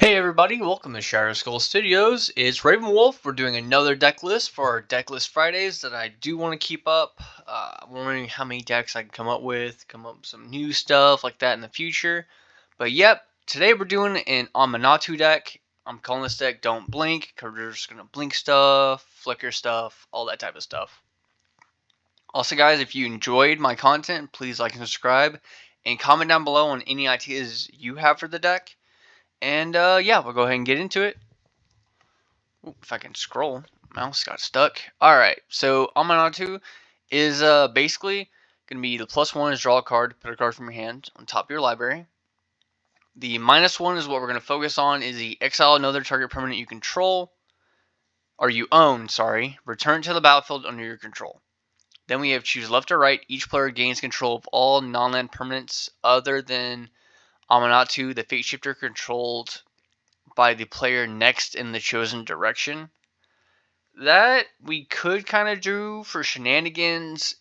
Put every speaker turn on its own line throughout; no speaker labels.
Hey everybody, welcome to Shadow Skull Studios. It's Raven Wolf. We're doing another deck list for our deck list Fridays that I do want to keep up. I'm wondering how many decks I can come up with some new stuff like that in the future. But yep, today we're doing an Aminatou deck. I'm calling this deck Don't Blink because we're just going to blink stuff, flicker stuff, all that type of stuff. Also guys, if you enjoyed my content, please like and subscribe and comment down below on any ideas you have for the deck. And yeah, we'll go ahead and get into it. Ooh, if I can scroll, mouse got stuck. Alright, so Aminatou is basically going to be the +1 is draw a card, put a card from your hand on top of your library. The -1 is what we're going to focus on, is the exile another target permanent you control, or you own, sorry, return to the battlefield under your control. Then we have choose left or right. Each player gains control of all non-land permanents other than Aminatou, the Fate Shifter, controlled by the player next in the chosen direction. That we could kind of do for shenanigans.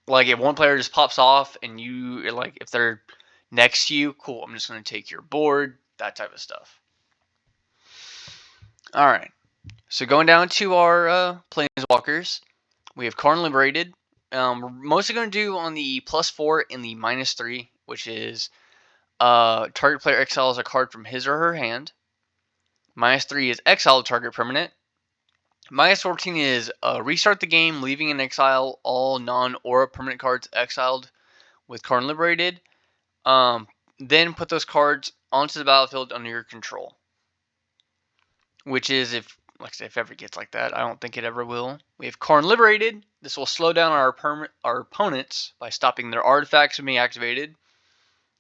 Like if one player just pops off and you, like if they're next to you, cool, I'm just going to take your board, that type of stuff. Alright, so going down to our Planeswalkers, we have Karn Liberated. We're mostly going to do on the +4 and the -3, which is target player exiles a card from his or her hand. -3 is exile target permanent. -14 is restart the game, leaving in exile all non-aura permanent cards exiled with Karn Liberated. Then put those cards onto the battlefield under your control. Which is, if it ever gets like that, I don't think it ever will. We have Karn Liberated. This will slow down our opponents by stopping their artifacts from being activated.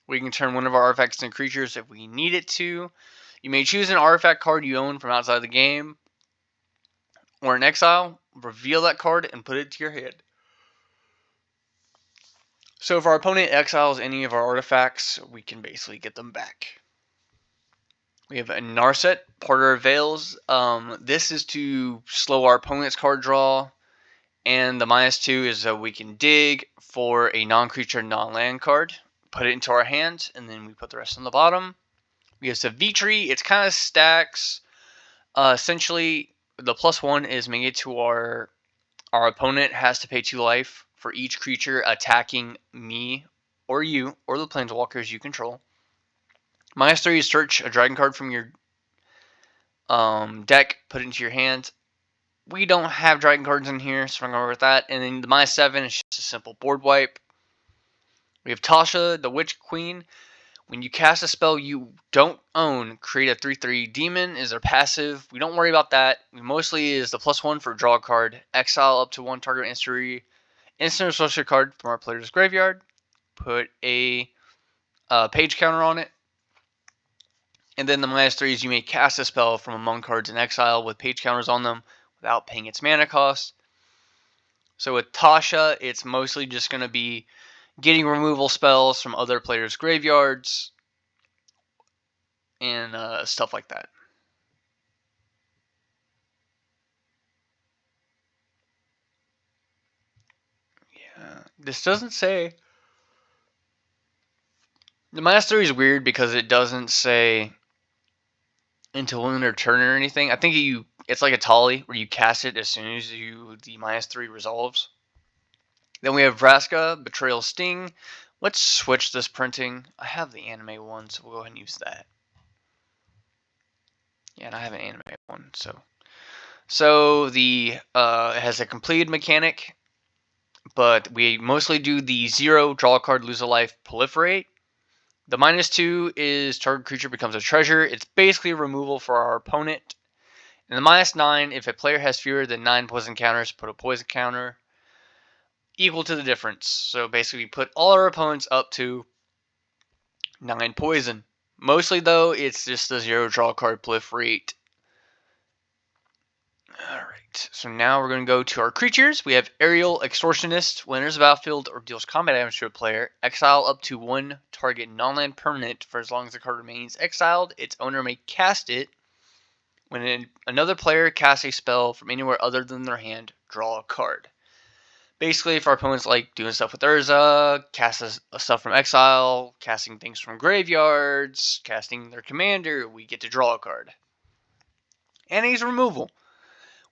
We can turn one of our artifacts into creatures if we need it to. You may choose an artifact card you own from outside the game or in exile, reveal that card and put it to your hand. So if our opponent exiles any of our artifacts, we can basically get them back. We have a Narset, Porter of Veils. This is to slow our opponent's card draw. And the -2 is that we can dig for a non-creature, non-land card. Put it into our hand, and then we put the rest on the bottom. We have Savitri. It's kind of stacks. Essentially, the +1 is make it to our opponent has to pay 2 life for each creature attacking me or you or the planeswalkers you control. -3 is search a dragon card from your deck, put it into your hand. We don't have dragon cards in here, so I'm going to go with that. And then the -7 is just a simple board wipe. We have Tasha, the Witch Queen. When you cast a spell you don't own, create a 3/3 demon is their passive. We don't worry about that. Mostly is the +1 for draw a card, exile up to 1 target instant or sorcery card from our player's graveyard, put a page counter on it, and then the -3 is you may cast a spell from among cards in exile with page counters on them without paying its mana cost. So with Tasha, it's mostly just going to be getting removal spells from other players' graveyards and stuff like that. Yeah, this doesn't say. The -3 is weird because it doesn't say until end of turn or anything. I think it's like a Tali where you cast it as soon as the -3 resolves. Then we have Vraska, Betrayal Sting. Let's switch this printing. I have the anime one, so we'll go ahead and use that. Yeah, and I have an anime one, so the it has a completed mechanic, but we mostly do the 0 draw a card, lose a life, proliferate. The -2 is target creature becomes a treasure. It's basically a removal for our opponent. And the -9, if a player has fewer than 9 poison counters, put a poison counter equal to the difference. So basically we put all our opponents up to 9 poison. Mostly though, it's just the 0 draw card proliferate. Alright, so now we're going to go to our creatures. We have Aerial Extortionist. When enters the battlefield or deals combat damage to a player, exile up to 1 target non-land permanent for as long as the card remains exiled. Its owner may cast it. When another player casts a spell from anywhere other than their hand, draw a card. Basically, if our opponents like doing stuff with Urza, cast stuff from exile, casting things from graveyards, casting their commander, we get to draw a card. And he's removal.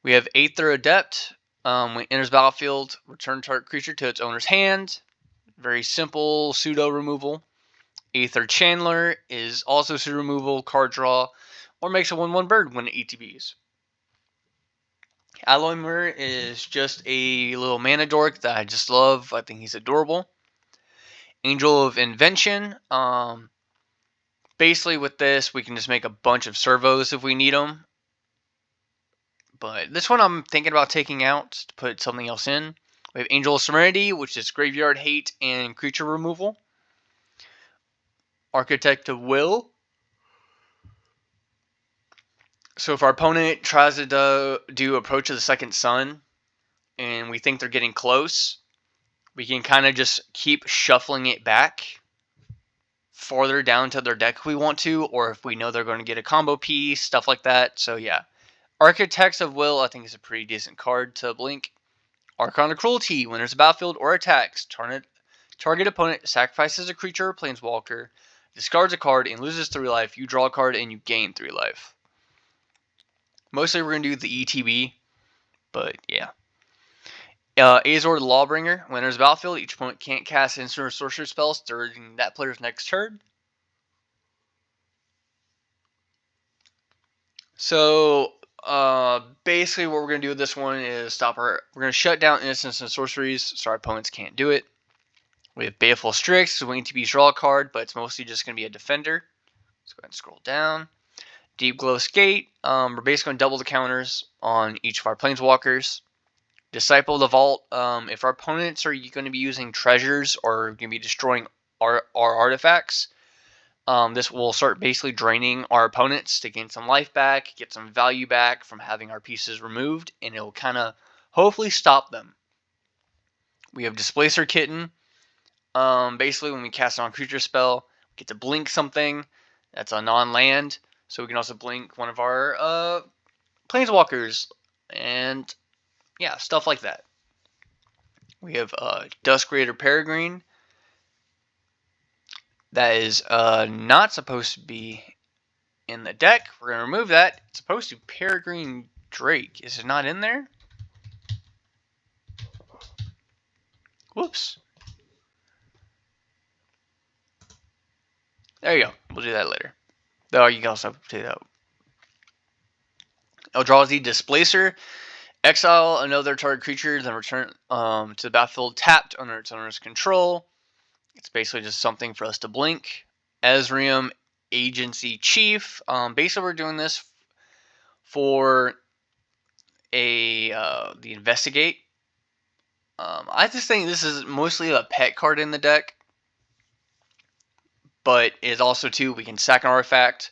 We have Aether Adept. When it enters battlefield, return target creature to its owner's hand. Very simple pseudo removal. Aether Chandler is also pseudo removal, card draw, or makes a 1/1 bird when it ETBs. Alloy Mirror is just a little mana dork that I just love. I think he's adorable. Angel of Invention. Basically, with this, we can just make a bunch of servos if we need them. But this one I'm thinking about taking out to put something else in. We have Angel of Serenity, which is graveyard hate and creature removal. Architect of Will. So if our opponent tries to do Approach of the Second Sun, and we think they're getting close, we can kind of just keep shuffling it back farther down to their deck if we want to, or if we know they're going to get a combo piece, stuff like that. So yeah, Architects of Will I think is a pretty decent card to blink. Archon of Cruelty. When there's a battlefield or attacks, target opponent sacrifices a creature or planeswalker, discards a card, and loses 3 life. You draw a card and you gain 3 life. Mostly we're going to do the ETB, but yeah. Azor the Lawbringer. When there's a battlefield, each opponent can't cast instant or sorcery spells during that player's next turn. So basically what we're going to do with this one is we're going to shut down instants and sorceries so our opponents can't do it. We have Baleful Strix, so we need to draw a card, but it's mostly just going to be a defender. Let's go ahead and scroll down. Deep Glow Skate. We're basically going to double the counters on each of our planeswalkers. Disciple of the Vault. If our opponents are going to be using treasures or going to be destroying our artifacts, this will start basically draining our opponents to gain some life back, get some value back from having our pieces removed, and it will kind of hopefully stop them. We have Displacer Kitten. Basically, when we cast a non-creature spell, we get to blink something that's a non-land, so we can also blink one of our planeswalkers, and yeah, stuff like that. We have Dusk-Raider Peregrine. That is not supposed to be in the deck. We're going to remove that. It's supposed to be Peregrine Drake. Is it not in there? Whoops. There you go. We'll do that later. Oh, you can also do that. Eldrazi Displacer. Exile another target creature, then return to the battlefield tapped under its owner's control. It's basically just something for us to blink. Ezreum Agency Chief. Basically, we're doing this for the Investigate. I just think this is mostly a pet card in the deck, but it's also too we can sack an artifact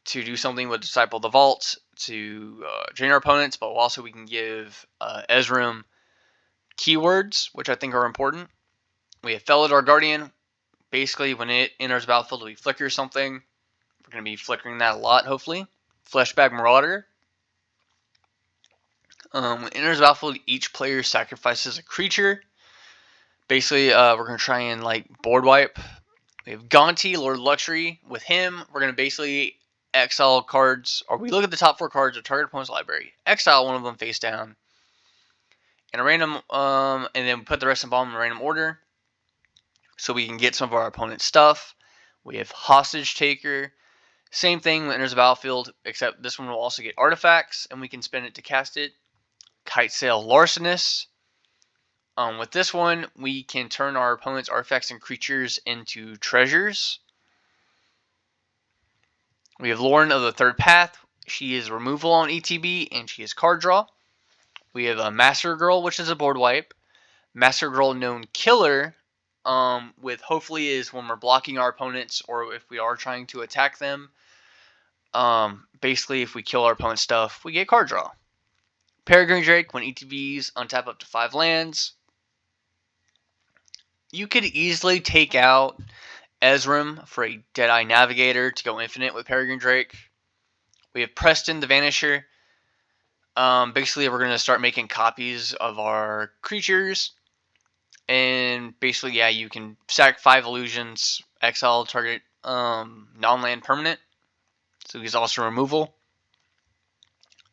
to do something with Disciple of the Vault to drain our opponents, but also we can give Ezreum keywords, which I think are important. We have Felidar Guardian. Basically, when it enters the battlefield, we flicker something. We're going to be flickering that a lot, hopefully. Fleshback Marauder. When it enters the battlefield, each player sacrifices a creature. Basically, we're going to try and board wipe. We have Gonti, Lord of Luxury. With him, we're going to basically exile cards, or we look at the top 4 cards of target opponent's library, exile one of them face down, and a random, and then put the rest in bottom in random order, so we can get some of our opponent's stuff. We have Hostage Taker. Same thing when it enters the battlefield, except this one will also get artifacts, and we can spend it to cast it. Kitesail Larcenist. With this one, we can turn our opponent's artifacts and creatures into treasures. We have Lauren of the Third Path. She is removal on ETB, and she is card draw. We have a Master Girl, which is a board wipe. Master Girl Known Killer, with hopefully is when we're blocking our opponents, or if we are trying to attack them. Basically, if we kill our opponent's stuff, we get card draw. Peregrine Drake, when ETBs, untap up to 5 lands. You could easily take out Ezreum for a Deadeye Navigator to go infinite with Peregrine Drake. We have Preston the Vanisher. Basically, we're going to start making copies of our creatures. And basically, yeah, you can sack 5 illusions, exile target non-land permanent. So he's also removal.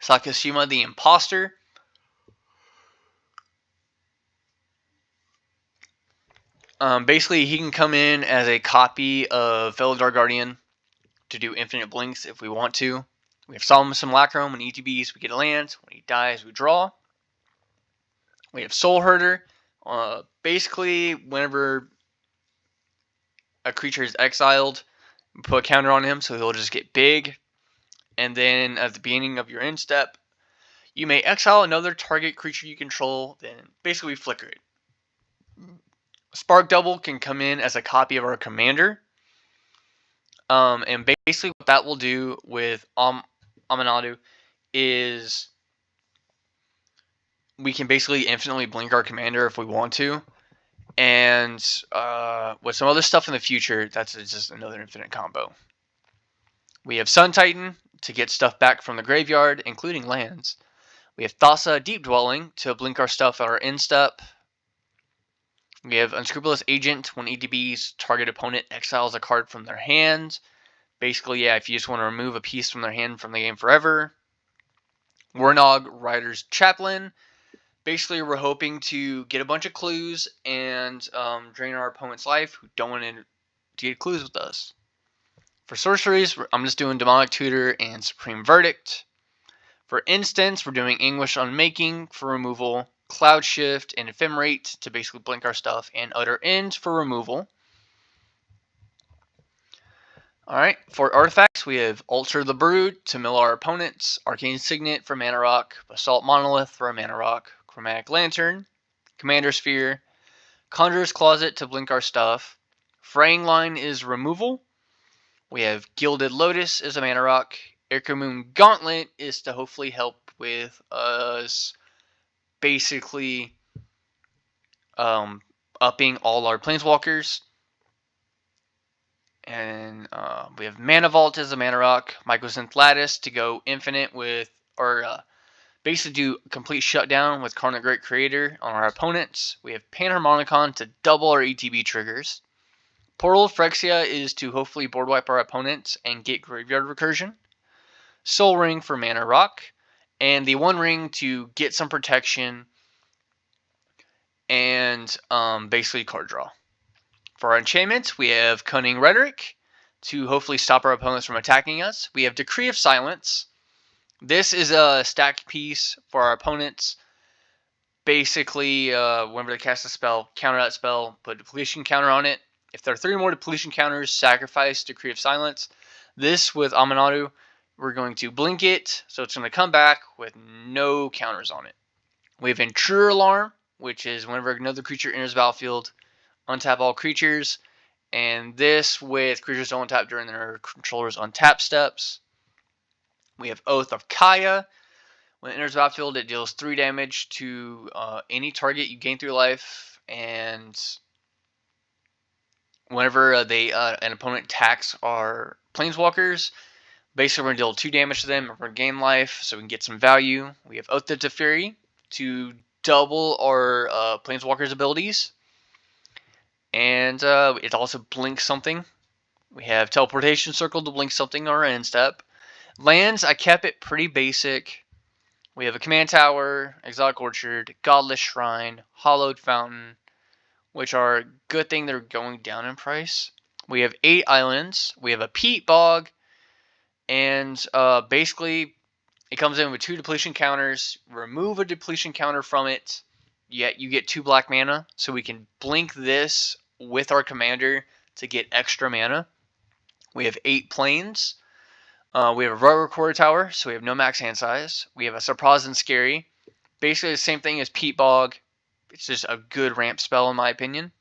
Sakashima the Imposter. Basically, he can come in as a copy of Felidar Guardian to do infinite blinks if we want to. We have Solemn Simulacrum. When ETBs, we get a land. When he dies, we draw. We have Soul Herder. Basically, whenever a creature is exiled, we put a counter on him, so he'll just get big. And then at the beginning of your end step, you may exile another target creature you control, then basically flicker it. Spark Double can come in as a copy of our commander. And basically what that will do with Aminatou is we can basically infinitely blink our commander if we want to. And with some other stuff in the future, that's just another infinite combo. We have Sun Titan to get stuff back from the graveyard, including lands. We have Thassa Deep Dwelling to blink our stuff at our end step. We have Unscrupulous Agent. When EDB's target opponent exiles a card from their hand. Basically, yeah, if you just want to remove a piece from their hand from the game forever. Warnog Rider's Chaplain. Basically, we're hoping to get a bunch of clues and drain our opponent's life who don't want to get clues with us. For sorceries, I'm just doing Demonic Tutor and Supreme Verdict. For instance, we're doing Anguish Unmaking for removal, Cloud Shift, and Ephemerate to basically blink our stuff, and Utter End for removal. Alright, for artifacts, we have Alter the Brood to mill our opponents, Arcane Signet for Mana Rock, Basalt Monolith for a Mana Rock, Chromatic Lantern, Commander Sphere, Conjurer's Closet to blink our stuff, Fraying Line is removal, we have Gilded Lotus is a Mana Rock, Irkamoon Gauntlet is to hopefully help with us basically upping all our Planeswalkers. And we have Mana Vault as a Mana Rock, Mycosynth Lattice to go infinite with, or basically do complete shutdown with Karna Great Creator on our opponents. We have Panharmonicon to double our ETB triggers. Portal Phyrexia is to hopefully board wipe our opponents and get Graveyard Recursion. Soul Ring for Mana Rock. And the One Ring to get some protection and basically card draw. For our enchantments, we have Cunning Rhetoric to hopefully stop our opponents from attacking us. We have Decree of Silence. This is a stack piece for our opponents. Basically, whenever they cast a spell, counter that spell, put a depletion counter on it. If there are 3 or more depletion counters, sacrifice Decree of Silence. This, with Aminatou, we're going to blink it, so it's going to come back with no counters on it. We have Intruder Alarm, which is whenever another creature enters the battlefield, untap all creatures. And this with creatures don't untap during their controller's untap steps. We have Oath of Kaya. When it enters the battlefield, it deals 3 damage to any target you gain through life. And whenever an opponent attacks our Planeswalkers, basically we're going to deal 2 damage to them and we're going to gain life so we can get some value. We have Oath of Teferi to double our Planeswalkers' abilities. And it also blinks something. We have Teleportation Circle to blink something on our end step. Lands, I kept it pretty basic. We have a Command Tower, Exotic Orchard, Godless Shrine, Hallowed Fountain, which are a good thing they're going down in price. We have 8 islands. We have a Peat Bog. And basically, it comes in with 2 depletion counters. Remove a depletion counter from it. Yet you get 2 black mana. So we can blink this with our commander to get extra mana. We have 8 planes. We have a Royal Recorder Tower, so we have no max hand size. We have a Surprise and Scary. Basically the same thing as Peat Bog. It's just a good ramp spell in my opinion.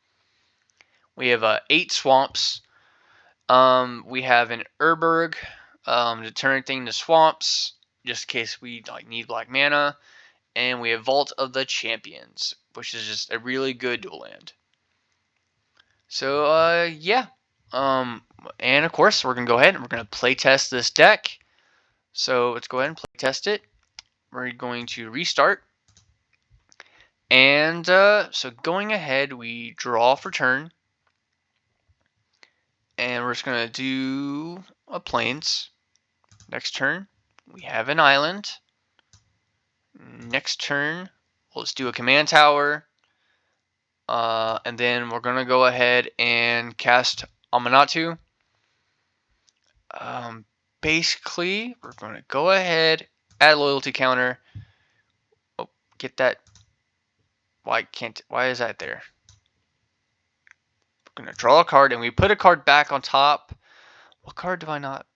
We have 8 swamps. We have an Urberg to turn thing to swamps, just in case we need black mana. And we have Vault of the Champions, which is just a really good dual land. So, yeah. And of course, we're going to go ahead and we're going to play test this deck. So, let's go ahead and play test it. We're going to restart. And so going ahead, we draw for turn. And we're just going to do a plains. Next turn, we have an island. Next turn, let's do a command tower. And then we're going to go ahead and cast Aminatou. Basically, we're going to go ahead, add loyalty counter. Oh, get that. Why is that there? We're going to draw a card, and we put a card back on top. What card do I not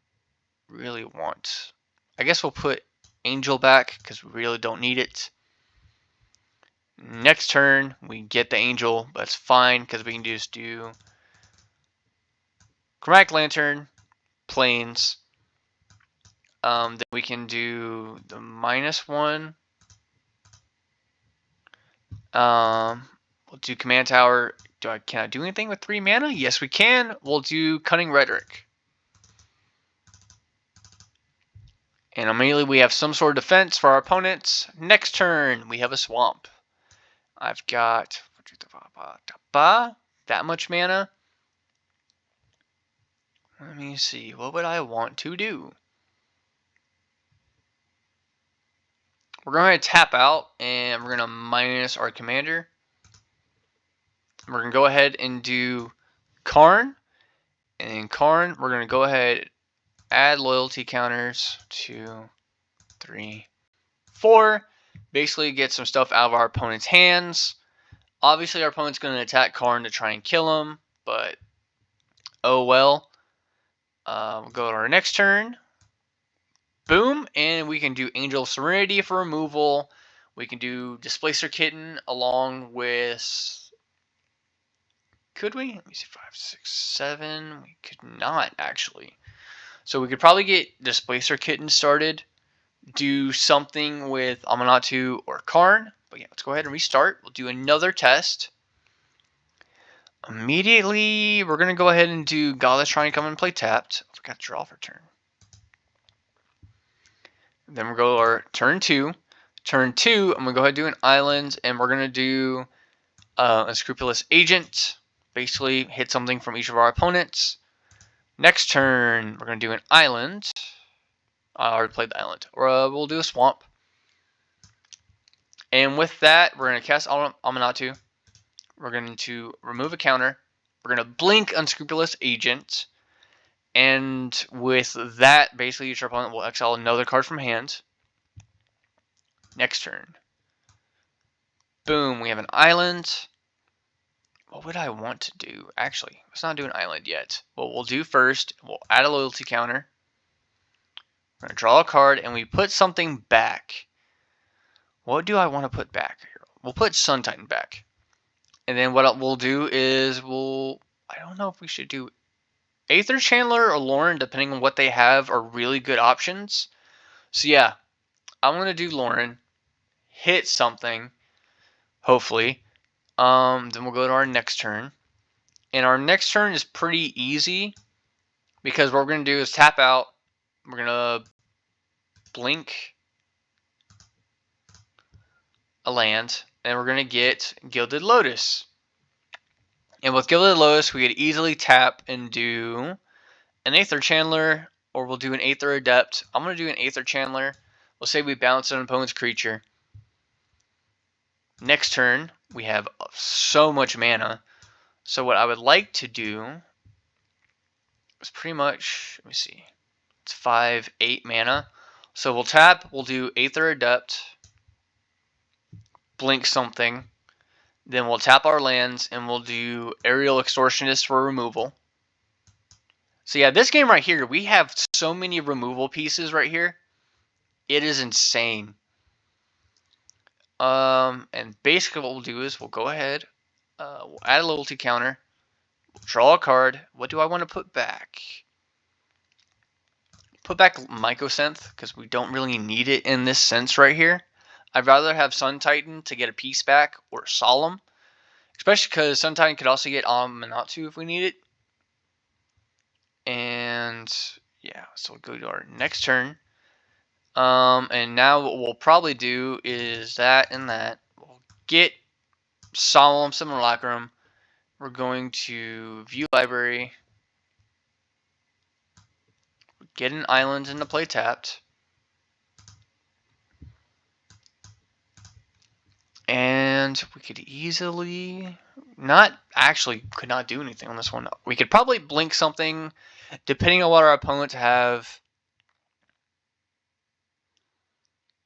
really want? I guess we'll put Angel back because we really don't need it. Next turn, we get the Angel, but it's fine because we can just do Chromatic Lantern, Plains. Then we can do the -1. We'll do Command Tower. Can I do anything with 3 mana? Yes, we can. We'll do Cunning Rhetoric. And immediately we have some sort of defense for our opponents. Next turn, we have a Swamp. I've got that much mana. Let me see. What would I want to do? We're going to tap out, and we're going to minus our commander. We're going to go ahead and do Karn. And in Karn, we're going to go ahead, add loyalty counters, 2, 3, 4. Basically get some stuff out of our opponent's hands. Obviously, our opponent's going to attack Karn to try and kill him, but oh well. We'll go to our next turn. Boom, and we can do Angel of Serenity for removal. We can do Displacer Kitten along with... Could we? Let me see, 5, 6, 7. We could not, actually. So we could probably get Displacer Kitten started. Do something with Aminatou or Karn. But yeah, let's go ahead and restart. We'll do another test. Immediately, we're going to go ahead and do Godless trying to come and play tapped. I forgot to draw for turn. Then we'll go to our turn 2. Turn 2, I'm going to go ahead and do an island, and we're going to do Unscrupulous Agent. Basically, hit something from each of our opponents. Next turn, we're going to do an island. I already played the island. Or we'll do a swamp. And with that, we're going to cast Aminatou. We're going to remove a counter. We're going to blink Unscrupulous Agent. And with that, basically each opponent will exile another card from hand. Next turn. Boom, we have an island. What would I want to do? Actually, let's not do an island yet. What we'll do first, we'll add a loyalty counter. We're going to draw a card, and we put something back. What do I want to put back here? We'll put Sun Titan back. And then what we'll do is I don't know if we should do Aether Chandler or Lauren, depending on what they have, are really good options. So yeah, I'm going to do Lauren. Hit something, hopefully. Then we'll go to our next turn. And our next turn is pretty easy, because what we're going to do is tap out. We're going to blink a land, and we're going to get Gilded Lotus. And with Gilded Lotus, we could easily tap and do an Aether Chandler, or we'll do an Aether Adept. I'm going to do an Aether Chandler. We'll say we bounce an opponent's creature. Next turn, we have so much mana. So what I would like to do is pretty much, let me see, it's 5, 8 mana. So we'll tap, we'll do Aether Adept, blink something, then we'll tap our lands, and we'll do Aerial Extortionist for removal. So yeah, this game right here, we have so many removal pieces right here. It is insane. And basically what we'll do is we'll go ahead, we'll add a loyalty counter, we'll draw a card. What do I want to put back? Put back Mycosynth, because we don't really need it in this sense right here. I'd rather have Sun Titan to get a piece back, or Solemn. Especially because Sun Titan could also get Aminatou if we need it. And yeah, so we'll go to our next turn. And now what we'll probably do is that and that. We'll get Solemn Simulacrum. We're going to view library. Get an island into play tapped. And we could easily could not do anything on this one. We could probably blink something depending on what our opponents have.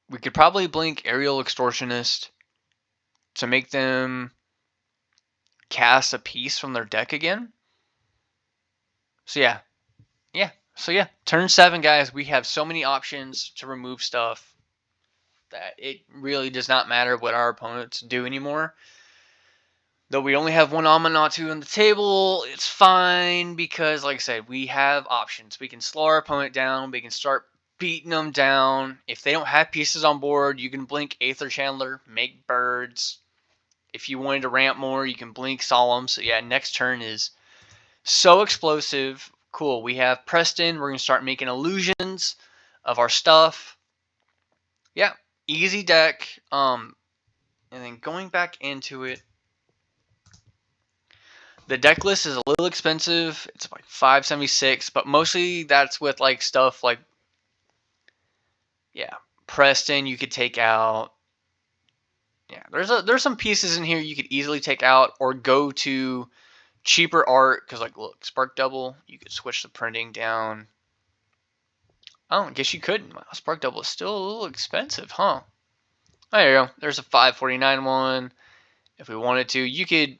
We could probably blink Aerial Extortionist to make them cast a piece from their deck again. So yeah. So yeah, turn 7, guys. We have so many options to remove stuff that it really does not matter what our opponents do anymore. Though we only have one Aminatou on the table, it's fine because, like I said, we have options. We can slow our opponent down. We can start beating them down. If they don't have pieces on board, you can blink Aether Chandler, make birds. If you wanted to ramp more, you can blink Solemn. So yeah, next turn is so explosive. Cool. We have Preston. We're going to start making illusions of our stuff. Yeah, easy deck. And then going back into it, the deck list is a little expensive. It's like $576, but mostly that's with like stuff like, yeah, Preston. You could take out. Yeah, there's some pieces in here you could easily take out or go to cheaper art, because like look, Spark Double, you could switch the printing down. Oh, I guess you couldn't. Wow, Spark Double is still a little expensive, huh? Oh, there you go. There's a $549 one. If we wanted to, you could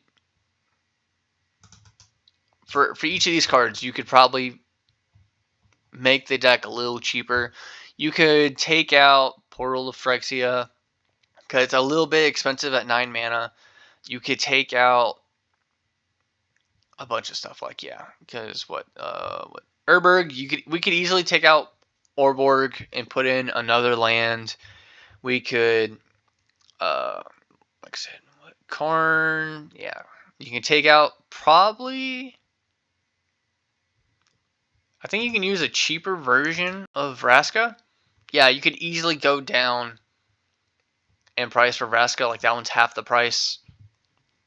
for each of these cards, you could probably make the deck a little cheaper. You could take out Portal of Phyrexia because it's a little bit expensive at 9 mana. You could take out a bunch of stuff like, yeah, because what Urberg, we could easily take out Orborg and put in another land. We could like I said, what, Karn, yeah. You can take out probably, I think you can use a cheaper version of Vraska. Yeah, you could easily go down in price for Vraska, like that one's half the price.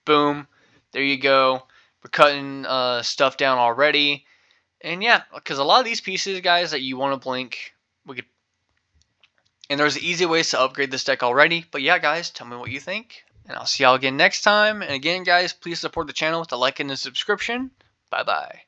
Boom, there you go. We're cutting stuff down already. And yeah, because a lot of these pieces, guys, that you want to blink, we could. And there's easy ways to upgrade this deck already. But yeah, guys, tell me what you think. And I'll see y'all again next time. And again, guys, please support the channel with a like and a subscription. Bye-bye.